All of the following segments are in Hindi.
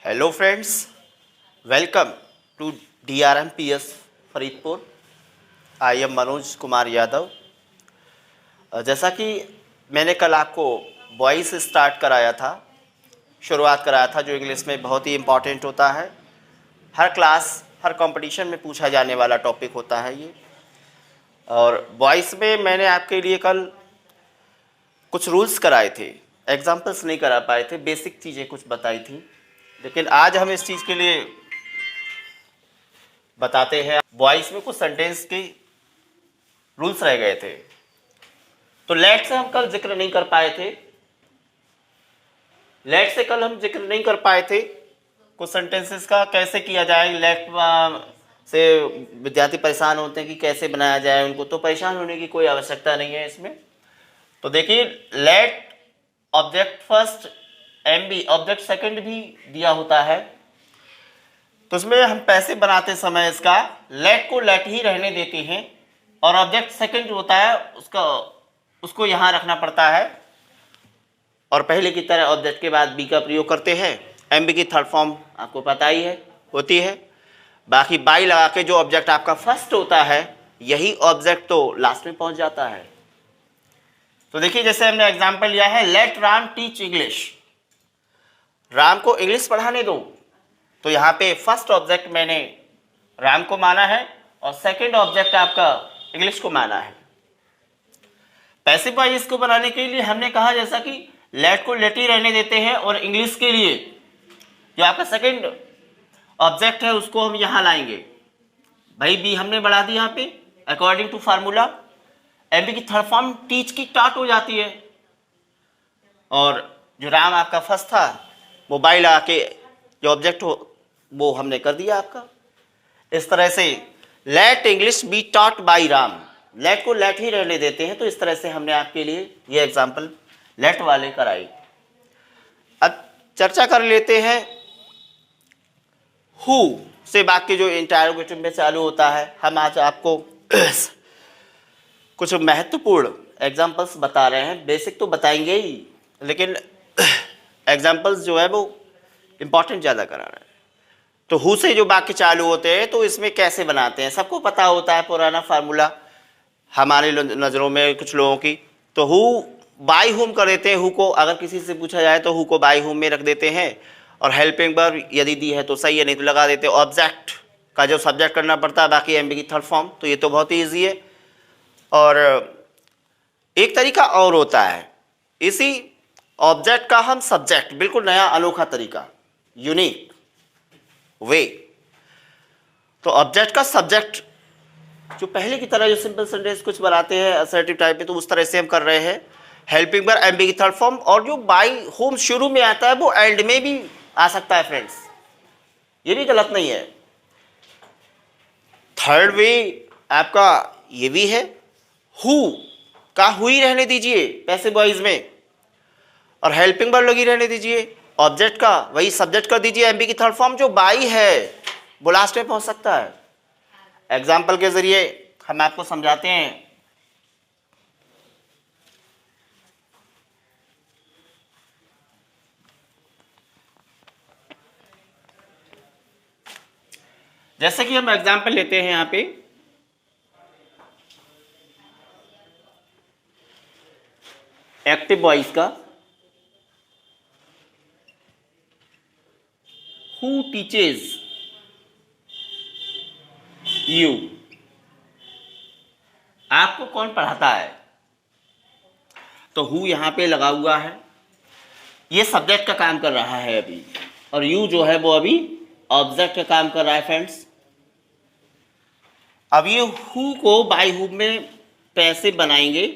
Hello friends, welcome to DRMPS Faridpur. I am Manoj Kumar Yadav. जैसा कि मैंने कल आपको वॉइस स्टार्ट कराया था, शुरुआत कराया था, जो इंग्लिश में बहुत ही इम्पॉर्टेंट होता है। हर क्लास, हर कंपटीशन में पूछा जाने वाला टॉपिक होता है ये। और वॉइस में मैंने आपके लिए कल कुछ रूल्स कराए थे, एग्जाम्पल्स नहीं करा पाए थे, बेसिक चीज़ें कुछ बताई थी। लेकिन आज हम इस चीज़ के लिए बताते हैं। वॉइस में कुछ सेंटेंस के रूल्स रह गए थे, तो लेट से हम कल जिक्र नहीं कर पाए थे। लेट से कल हम जिक्र नहीं कर पाए थे कुछ सेंटेंसेस का, कैसे किया जाए। लेट से विद्यार्थी परेशान होते हैं कि कैसे बनाया जाए उनको, तो परेशान होने की कोई आवश्यकता नहीं है इसमें। तो देखिए, let object first, MB object second भी दिया होता है। तो इसमें हम पैसे बनाते समय इसका लेट को लेट ही रहने देते हैं, और ऑब्जेक्ट सेकंड जो होता है उसको यहां रखना पड़ता है, और पहले की तरह ऑब्जेक्ट के बाद बी का प्रयोग करते हैं। एमबी की थर्ड फॉर्म आपको पता ही है होती है। बाकी बाई लगा के जो ऑब्जेक्ट आपका फर्स्ट होता है, यही ऑब्जेक्ट तो लास्ट में पहुंच जाता है। तो देखिए, जैसे हमने एग्जाम्पल लिया है, let Ram teach English. Ram को इंग्लिश पढ़ाने दो। तो यहाँ पे फर्स्ट ऑब्जेक्ट मैंने राम को माना है, और सेकंड ऑब्जेक्ट आपका इंग्लिश को माना है। पैसिव वॉइस को बनाने के लिए हमने कहा, जैसा कि लेट को लेट ही रहने देते हैं, और इंग्लिश के लिए जो आपका सेकंड ऑब्जेक्ट है उसको हम यहाँ लाएंगे। भाई बी हमने बढ़ा दी यहाँ पे अकॉर्डिंग टू फार्मूला। एमबी की थर्ड फॉर्म टीच की स्टार्ट हो जाती है, और जो राम आपका फर्स्ट था वो बाई लगा के जो ऑब्जेक्ट हो वो हमने कर दिया आपका। इस तरह से let English be taught by Ram, let को लेट ही रहने देते हैं। तो इस तरह से हमने आपके लिए ये एग्जाम्पल लेट वाले कराई। अब चर्चा कर लेते हैं हु से वाक्य जो इंटरोगेटिव में चालू होता है। हम आज आपको कुछ महत्वपूर्ण एग्जाम्पल्स बता रहे हैं। बेसिक तो बताएंगे ही, लेकिन एग्जाम्पल्स जो है वो इंपॉर्टेंट ज़्यादा करा रहे हैं। तो हु से जो वाक्य चालू होते हैं, तो इसमें कैसे बनाते हैं सबको पता होता है, पुराना फार्मूला हमारे नज़रों में कुछ लोगों की। तो हु बाई हुम कर देते हैं। हु को अगर किसी से पूछा जाए तो हु को बाई हुम में रख देते हैं, और हेल्पिंग वर्ब यदि दी है तो सही है, नहीं तो लगा देते हैं। ऑब्जेक्ट का जो सब्जेक्ट करना पड़ता है, बाकी एमबी की थर्ड फॉर्म। तो ये तो बहुत ही ईजी है। और एक तरीका और होता है, इसी ऑब्जेक्ट का हम सब्जेक्ट, बिल्कुल नया अनोखा तरीका, यूनिक वे। तो ऑब्जेक्ट का सब्जेक्ट जो पहले की तरह जो सिंपल सेंटेंस कुछ बनाते हैं असर्टिव टाइप में, तो उस तरह से हम कर रहे हैं। हेल्पिंग वर्ब एमबी की थर्ड फॉर्म, और जो बाई होम शुरू में आता है वो एंड में भी आ सकता है फ्रेंड्स, ये भी गलत नहीं है। थर्ड वे आपका ये भी है, हु का हुई रहने दीजिए पैसिव वॉइस में, और हेल्पिंग वर्ब लगी रहने दीजिए। ऑब्जेक्ट का वही सब्जेक्ट कर दीजिए। एमबी की थर्ड फॉर्म जो बाई है वो लास्ट में पहुंच सकता है। एग्जाम्पल के जरिए हम आपको समझाते हैं। जैसे कि हम एग्जाम्पल लेते हैं यहाँ पे, एक्टिव वॉइस का, हु टीचेज यू। आपको कौन पढ़ाता है? तो हु यहां पे लगा हुआ है, ये सब्जेक्ट का काम कर रहा है अभी, और यू जो है वो अभी ऑब्जेक्ट का काम कर रहा है फ्रेंड्स। अब ये हु को बाई हु में पैसे बनाएंगे,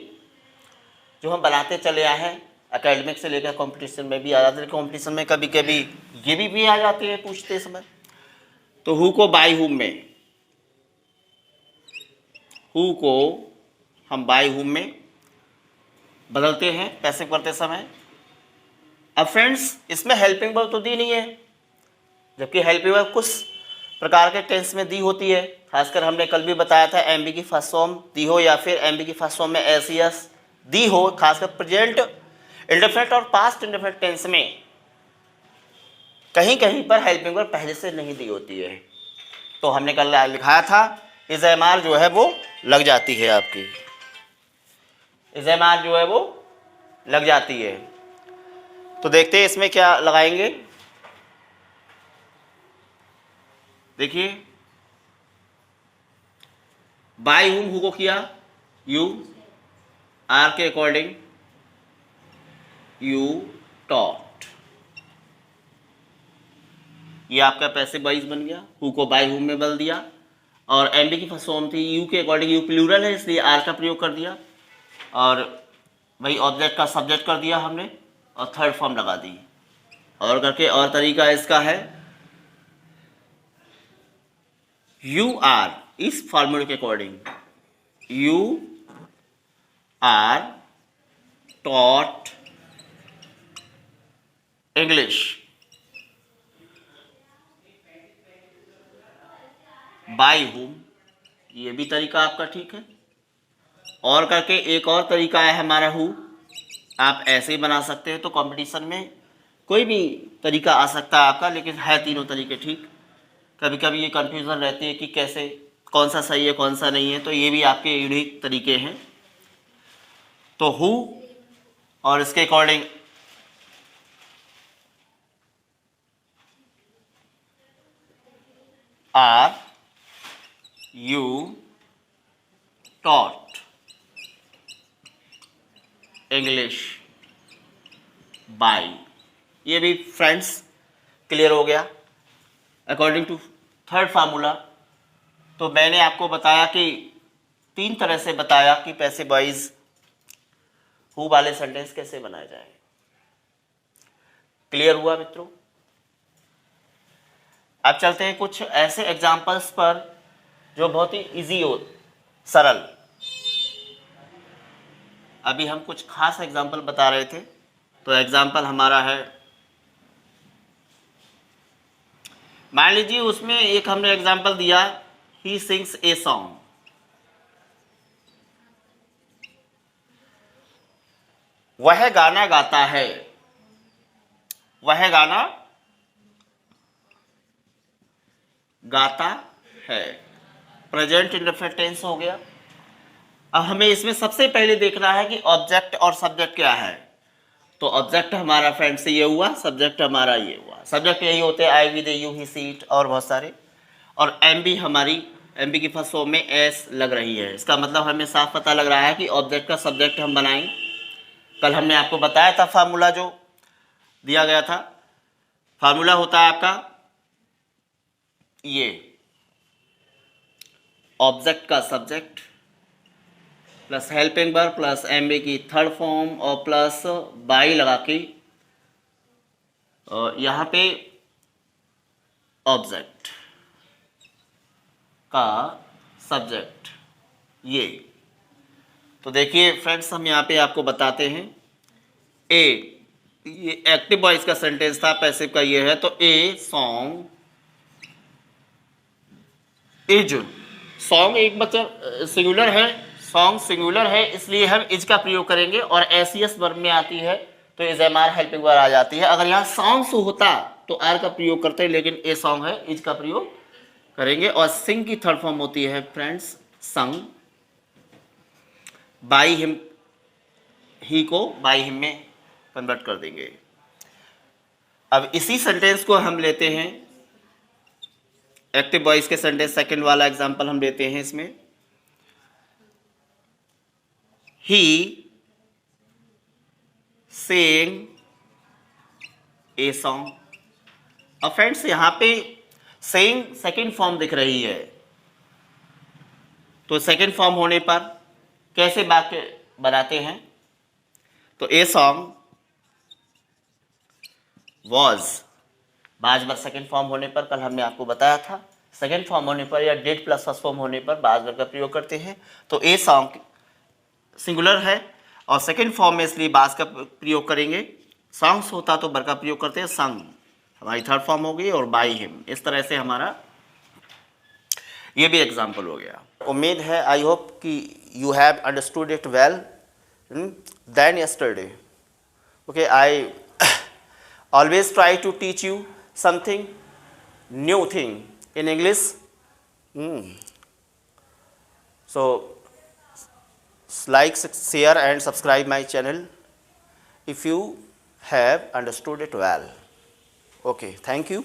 जो हम बनाते चले आए हैं एकेडमिक से लेकर कंपटीशन में भी आ जाते हैं। कंपटीशन में कभी कभी ये भी आ जाते हैं पूछते समय। तो हु को बाई हु में, हु को हम बाई हु में बदलते हैं पैसे करते समय। अब फ्रेंड्स, इसमें हेल्पिंग वर्ब तो दी नहीं है, जबकि हेल्पिंग वर्ब कुछ प्रकार के टेंस में दी होती है। खासकर हमने कल भी बताया था, एमबी की फर्स्ट फॉर्म दी हो या फिर एमबी की फर्स्ट फॉर्म में एस दी हो, खासकर प्रेजेंट इंडेफिनिट और पास्ट इंडेफिनिट टेंस में कहीं कहीं पर हेल्पिंग वर्ब पहले से नहीं दी होती है, तो हमने कल लिखाया था इज़-एम-आर जो है वो लग जाती है आपकी, इज़-एम-आर जो है वो लग जाती है। तो देखते हैं इसमें क्या लगाएंगे। देखिए बाय हुम हु को किया, यू, आर के अकॉर्डिंग यू टॉट, ये आपका पैसिव वॉइस बन गया। हु को बाय हुम में बदल दिया, और एमबी की फर्स्ट फॉर्म थी यू के अकॉर्डिंग, यू प्लूरल है इसलिए आर का प्रयोग कर दिया, और वही ऑब्जेक्ट का सब्जेक्ट कर दिया हमने और थर्ड फॉर्म लगा दी। और करके और तरीका इसका है यू आर, इस फॉर्मूले के according you are taught English by whom, ये भी तरीका आपका ठीक है। और करके एक और तरीका है हमारा हु, आप ऐसे ही बना सकते हैं। तो कंपटीशन में कोई भी तरीका आ सकता है आपका, लेकिन है तीनों तरीके ठीक। कभी कभी ये कंफ्यूजन रहती है कि कैसे कौन सा सही है कौन सा नहीं है, तो ये भी आपके यूनिक तरीके हैं। तो हु और इसके according are you taught English by, ये भी फ्रेंड्स क्लियर हो गया अकॉर्डिंग टू थर्ड फार्मूला। तो मैंने आपको बताया कि तीन तरह से बताया कि पैसिव वॉइस हु वाले सेंटेंस कैसे बनाए जाए। क्लियर हुआ मित्रों? अब चलते हैं कुछ ऐसे एग्जाम्पल्स पर जो बहुत ही इजी हो, सरल। अभी हम कुछ खास एग्जाम्पल बता रहे थे, तो एग्जाम्पल हमारा है, मान लीजिए उसमें एक हमने एग्जाम्पल दिया ही सिंग्स ए सॉन्ग। वह गाना गाता है, वह गाना गाता है, प्रेजेंट इंडेफिनिट टेंस हो गया। अब हमें इसमें सबसे पहले देखना है कि ऑब्जेक्ट और सब्जेक्ट क्या है। तो ऑब्जेक्ट हमारा फ्रेंड से ये हुआ, सब्जेक्ट हमारा ये हुआ। सब्जेक्ट यही होते हैं I, we, they, you, he, she, it और बहुत सारे। और एम बी हमारी, एम बी की फर्स्ट फॉर्म में एस लग रही है। इसका मतलब हमें साफ पता लग रहा है कि ऑब्जेक्ट का सब्जेक्ट हम बनाएं। कल हमने आपको बताया था फार्मूला जो दिया गया था, फार्मूला होता है आपका ये, ऑब्जेक्ट का subject plus helping verb plus MB की थर्ड फॉर्म और प्लस बाई लगा के यहाँ पे ऑब्जेक्ट का सब्जेक्ट ये। तो देखिए फ्रेंड्स, हम यहाँ पे आपको बताते हैं ए, ये एक्टिव वॉइस का सेंटेंस था, पैसिव का ये है। तो ए सॉन्ग इज, सॉन्ग एक मतलब सिंगुलर है, सॉन्ग सिंगुलर है, इसलिए हम इज का प्रयोग करेंगे। और एसीएस वर्ब में आती है तो is am are helping verb आ जाती है। अगर यहाँ सॉन्ग्स होता तो आर का प्रयोग करते हैं, लेकिन ए सॉन्ग है, इज का प्रयोग करेंगे। और सिंग की थर्ड फॉर्म होती है फ्रेंड्स संग, बाई हिम, ही को बाई हिम में कन्वर्ट कर देंगे। अब इसी सेंटेंस को हम लेते हैं एक्टिव वॉइस के सेंटेंस, सेकंड वाला एग्जांपल हम लेते हैं इसमें, ही सेंग ए सॉन्ग। अब फ्रेंड्स यहाँ पे सेंग सेकंड फॉर्म दिख रही है, तो सेकंड फॉर्म होने पर कैसे वाक्य बनाते हैं। तो ए सॉन्ग वॉज, बाज वर्ब सेकंड फॉर्म होने पर, कल हमने आपको बताया था सेकंड फॉर्म होने पर या डेड प्लस फर्स्ट फॉर्म होने पर बाज वर्ब का प्रयोग करते हैं। तो ए सॉन्ग सिंगुलर है और सेकंड फॉर्म में इसलिए बाज का प्रयोग करेंगे। सॉन्ग्स होता तो वर्ब का प्रयोग करते हैं, संग हमारी थर्ड फॉर्म हो गई, और बाई हिम। इस तरह से हमारा ये भी एग्जाम्पल हो गया। उम्मीद है, आई होप कि you have understood it well then yesterday. Okay, I always try to teach you something new thing in English. So like, share and subscribe my channel if you have understood it well. Okay, thank you.